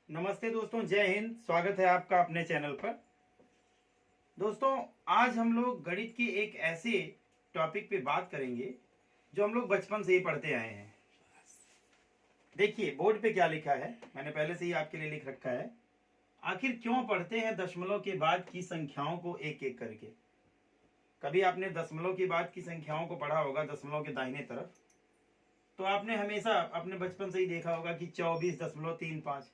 नमस्ते दोस्तों, जय हिंद। स्वागत है आपका अपने चैनल पर। दोस्तों, आज हम लोग गणित के एक ऐसे टॉपिक पे बात करेंगे जो हम लोग बचपन से ही पढ़ते आए हैं। देखिए बोर्ड पे क्या लिखा है, मैंने पहले से ही आपके लिए लिख रखा है। आखिर क्यों पढ़ते हैं दशमलव के बाद की संख्याओं को एक एक करके। कभी आपने दशमलव के बाद की संख्याओं को पढ़ा होगा, दशमलव के दाहिने तरफ, तो आपने हमेशा अपने बचपन से ही देखा होगा कि 24.35।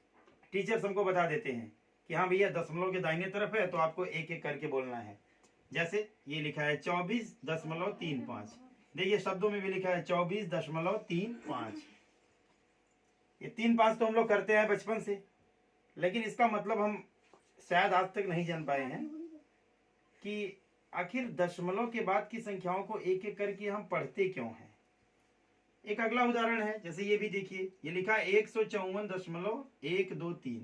टीचर्स हमको बता देते हैं कि हाँ भैया दशमलव के दाहिने तरफ है तो आपको एक एक करके बोलना है। जैसे ये लिखा है 24.35। देखिए शब्दों में भी लिखा है 24.35। ये 3-5 तो हम लोग करते हैं बचपन से, लेकिन इसका मतलब हम शायद आज तक नहीं जान पाए हैं कि आखिर दशमलव के बाद की संख्याओं को एक एक करके हम पढ़ते क्यों हैं। एक अगला उदाहरण है, जैसे ये भी देखिए, ये लिखा है 154.123।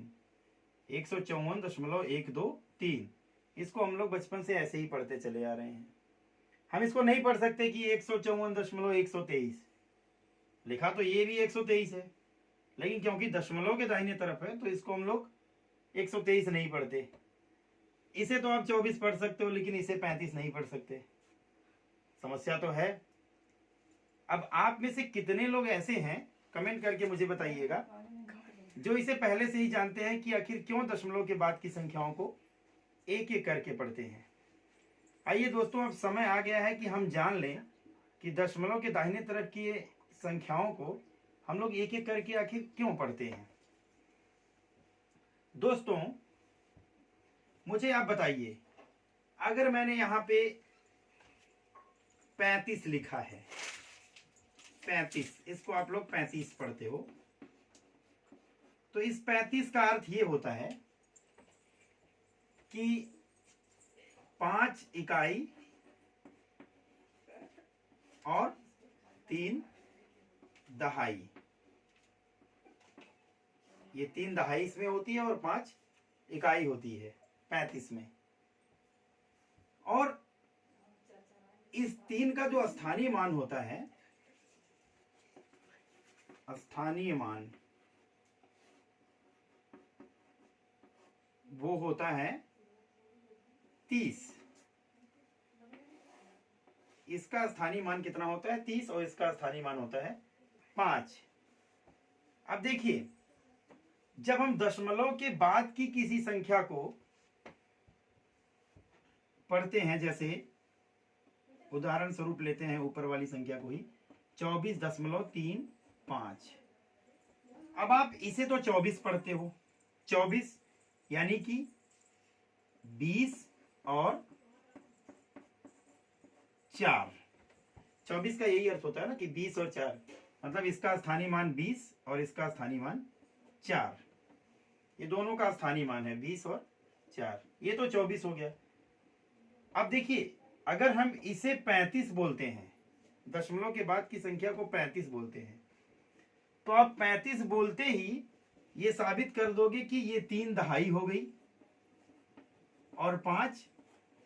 154.123। इसको हम लोग बचपन से ऐसे ही पढ़ते चले आ रहे हैं। हम इसको नहीं पढ़ सकते कि 154.123। लिखा तो ये भी 123 है, लेकिन क्योंकि दशमलव के दाहिने तरफ है तो इसको हम लोग 123 नहीं पढ़ते। इसे तो आप 24 पढ़ सकते हो, लेकिन इसे 35 नहीं पढ़ सकते। समस्या तो है। अब आप में से कितने लोग ऐसे हैं, कमेंट करके मुझे बताइएगा, जो इसे पहले से ही जानते हैं कि आखिर क्यों दशमलव के बाद की संख्याओं को एक एक करके पढ़ते हैं। आइए दोस्तों, अब समय आ गया है कि हम जान लें कि दशमलव के दाहिने तरफ की संख्याओं को हम लोग एक एक करके आखिर क्यों पढ़ते हैं। दोस्तों, मुझे आप बताइए, अगर मैंने यहां पे 35 लिखा है, 35, इसको आप लोग 35 पढ़ते हो, तो इस 35 का अर्थ ये होता है कि 5 इकाई और 3 दहाई। ये 3 दहाई इसमें होती है और 5 इकाई होती है 35 में। और इस 3 का जो स्थानीय मान होता है, स्थानीय मान वो होता है 30। इसका स्थानीय मान कितना होता है? 30। और इसका स्थानीय मान होता है 5। अब देखिए, जब हम दशमलव के बाद की किसी संख्या को पढ़ते हैं, जैसे उदाहरण स्वरूप लेते हैं ऊपर वाली संख्या को ही, 24.35। अब आप इसे तो 24 पढ़ते हो, 24 यानी कि 20 और 4। 24 का यही अर्थ होता है ना कि 20 और 4, मतलब इसका स्थानीय मान 20 और इसका स्थानीय मान 4। ये दोनों का स्थानीय मान है 20 और 4। ये तो 24 हो गया। अब देखिए, अगर हम इसे 35 बोलते हैं, दशमलव के बाद की संख्या को 35 बोलते हैं, तो आप 35 बोलते ही ये साबित कर दोगे कि ये 3 दहाई हो गई और 5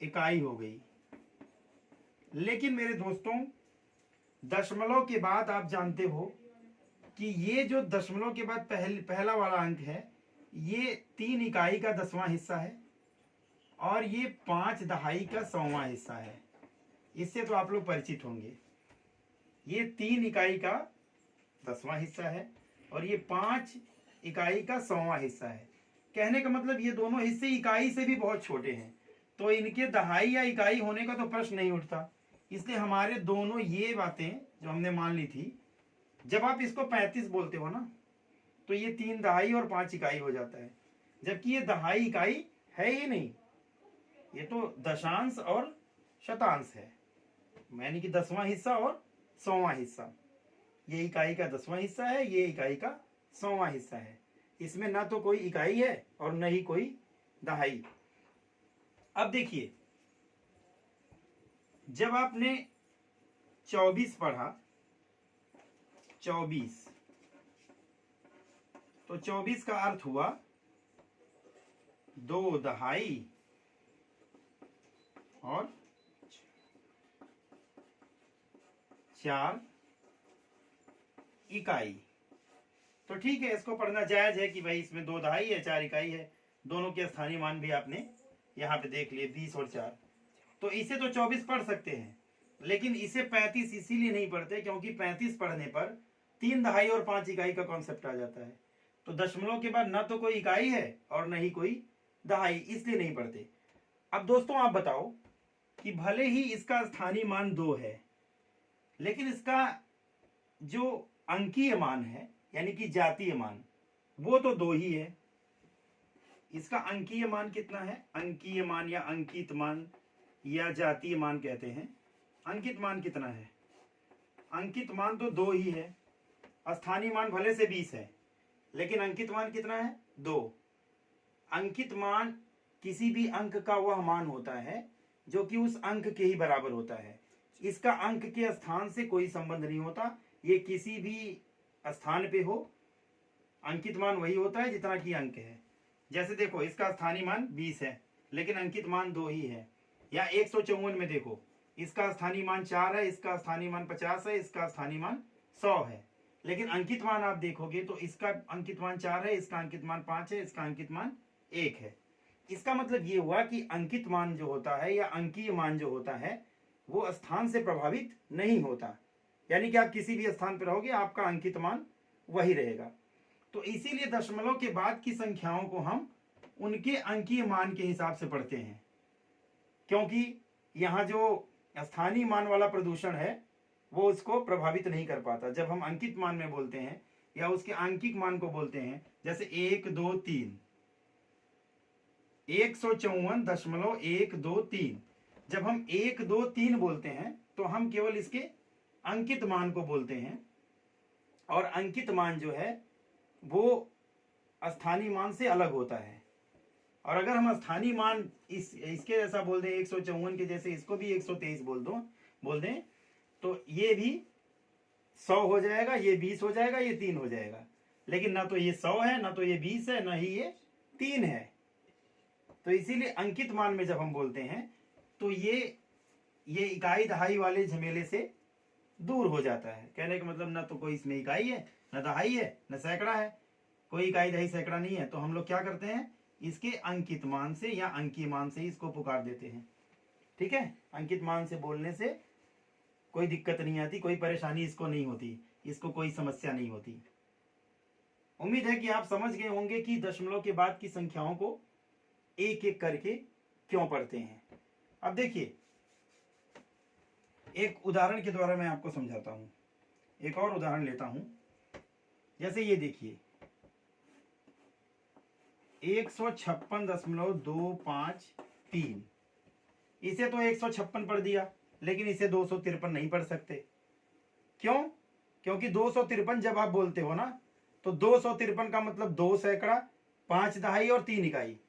इकाई हो गई। लेकिन मेरे दोस्तों, दशमलव के बाद आप जानते हो कि ये जो दशमलव के बाद पहला वाला अंक है, ये 3 इकाई का 10वां हिस्सा है और ये 5 दहाई का 100वां हिस्सा है। इससे तो आप लोग परिचित होंगे। ये 3 इकाई का 10वां हिस्सा है और ये 5 इकाई का 100वां हिस्सा है। कहने का मतलब ये दोनों हिस्से इकाई से भी बहुत छोटे हैं, तो इनके दहाई या इकाई होने का तो प्रश्न नहीं उठता। इसलिए हमारे दोनों ये बातें जो हमने मान ली थी, जब आप इसको 35 बोलते हो ना, तो ये 3 दहाई और 5 इकाई हो जाता है, जबकि ये दहाई इकाई है ही नहीं। ये तो दशांश और शतांश है, यानी कि 10वां हिस्सा और 100वां हिस्सा। ये इकाई का 10वां हिस्सा है, ये इकाई का 100वां हिस्सा है। इसमें ना तो कोई इकाई है और न ही कोई दहाई। अब देखिए, जब आपने 24 पढ़ा, 24, तो 24 का अर्थ हुआ 2 दहाई और 4 इकाई। तो ठीक है, इसको पढ़ना जायज है कि भाई इसमें 2 दहाई है 4 इकाई है, दोनों के स्थानीय मान भी आपने यहाँ पे देख लिए 20 और 4। तो इसे तो 24 पढ़ सकते हैं, लेकिन इसे 35 इसीलिए नहीं पढ़ते क्योंकि 35 पढ़ने पर 3 दहाई और 5 इकाई का कॉन्सेप्ट आ जाता है। तो दशमलव के बाद न तो कोई इकाई है और न ही कोई दहाई, इसलिए नहीं पढ़ते। अब दोस्तों आप बताओ कि भले ही इसका स्थानीय मान 2 है, लेकिन इसका जो अंकीय मान है यानी कि जातीय मान वो तो 2 ही है। इसका अंकीय मान कितना है? अंकीय मान या अंकित मान या जातीय मान कहते हैं। अंकित मान कितना है? अंकित मान तो 2 ही है। स्थानीय मान भले से 20 है, लेकिन अंकित मान कितना है? 2। अंकित मान किसी भी अंक का वह मान होता है जो कि उस अंक के ही बराबर होता है। इसका अंक के स्थान से कोई संबंध नहीं होता, ये किसी भी स्थान पे हो, अंकित मान वही होता है जितना कि अंक है। जैसे देखो, इसका स्थानीय मान 20 है लेकिन अंकित मान 2 ही है। या 154 में देखो, इसका स्थानीय मान 4 है, इसका स्थानीय मान 50 है, इसका स्थानीय मान 100 है, लेकिन अंकित मान आप देखोगे तो इसका अंकित मान 4 है, इसका अंकित मान 5 है, इसका अंकित मान 1 है। इसका मतलब ये हुआ कि अंकित मान जो होता है या अंकीय मान जो होता है वो स्थान से प्रभावित नहीं होता, यानी कि आप किसी भी स्थान पर रहोगे आपका अंकित मान वही रहेगा। तो इसीलिए दशमलव के बाद की संख्याओं को हम उनके अंकीय मान के हिसाब से पढ़ते हैं, क्योंकि यहाँ जो स्थानीय मान वाला प्रदूषण है वो उसको प्रभावित नहीं कर पाता। जब हम अंकित मान में बोलते हैं या उसके आंकिक मान को बोलते हैं, जैसे 1 2 3, 154.123, जब हम 1 2 3 बोलते हैं तो हम केवल इसके अंकित मान को बोलते हैं, और अंकित मान जो है वो स्थानीय मान से अलग होता है। और अगर हम स्थानीय मान इसके जैसा बोल दें, 154 के जैसे इसको भी 123 बोल दें, तो ये भी 100 हो जाएगा, ये 20 हो जाएगा, ये 3 हो जाएगा। लेकिन ना तो ये 100 है, ना तो ये 20 है, ना ही ये 3 है। तो इसीलिए अंकित मान में जब हम बोलते हैं तो ये इकाई दहाई वाले झमेले से दूर हो जाता है। कहने का मतलब ना तो कोई इसमें इकाई है, ना दहाई है, ना सैकड़ा है, कोई इकाई दहाई सैकड़ा नहीं है। तो हम लोग क्या करते हैं, इसके अंकित मान से या अंकीय मान से इसको पुकार देते हैं। ठीक है, अंकित मान से बोलने से कोई दिक्कत नहीं आती, कोई परेशानी इसको नहीं होती, इसको कोई समस्या नहीं होती। उम्मीद है कि आप समझ गए होंगे कि दशमलव के बाद की संख्याओं को एक एक करके क्यों पढ़ते हैं। अब देखिए, एक उदाहरण के द्वारा मैं आपको समझाता हूं। एक और उदाहरण लेता हूं, जैसे ये देखिए 156.253, इसे तो 156 पढ़ दिया, लेकिन इसे 253 नहीं पढ़ सकते। क्यों? क्योंकि 253 जब आप बोलते हो ना, तो 253 का मतलब 2 सैकड़ा, 5 दहाई और 3 इकाई।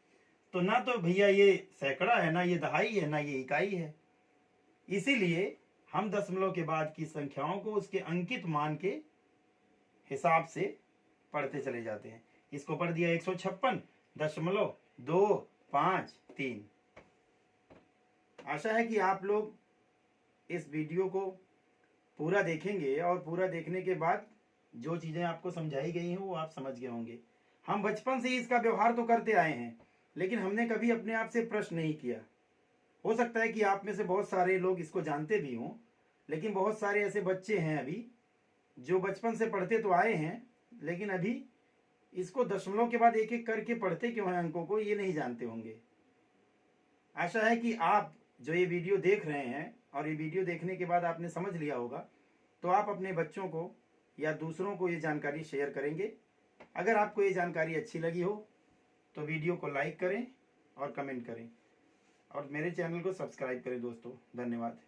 तो ना तो भैया ये सैकड़ा है, ना ये दहाई है, ना ये इकाई है। इसीलिए हम दशमलव के बाद की संख्याओं को उसके अंकित मान के हिसाब से पढ़ते चले जाते हैं। इसको पढ़ दिया 156.253। आशा है कि आप लोग इस वीडियो को पूरा देखेंगे और पूरा देखने के बाद जो चीजें आपको समझाई गई हैं वो आप समझ गए होंगे। हम बचपन से इसका व्यवहार तो करते आए हैं, लेकिन हमने कभी अपने आप से प्रश्न नहीं किया। हो सकता है कि आप में से बहुत सारे लोग इसको जानते भी हों, लेकिन बहुत सारे ऐसे बच्चे हैं अभी जो बचपन से पढ़ते तो आए हैं, लेकिन अभी इसको दशमलव के बाद एक एक करके पढ़ते क्यों हैं अंकों को, ये नहीं जानते होंगे। आशा है कि आप जो ये वीडियो देख रहे हैं और ये वीडियो देखने के बाद आपने समझ लिया होगा, तो आप अपने बच्चों को या दूसरों को ये जानकारी शेयर करेंगे। अगर आपको ये जानकारी अच्छी लगी हो तो वीडियो को लाइक करें और कमेंट करें, और मेरे चैनल को सब्सक्राइब करें दोस्तों। धन्यवाद।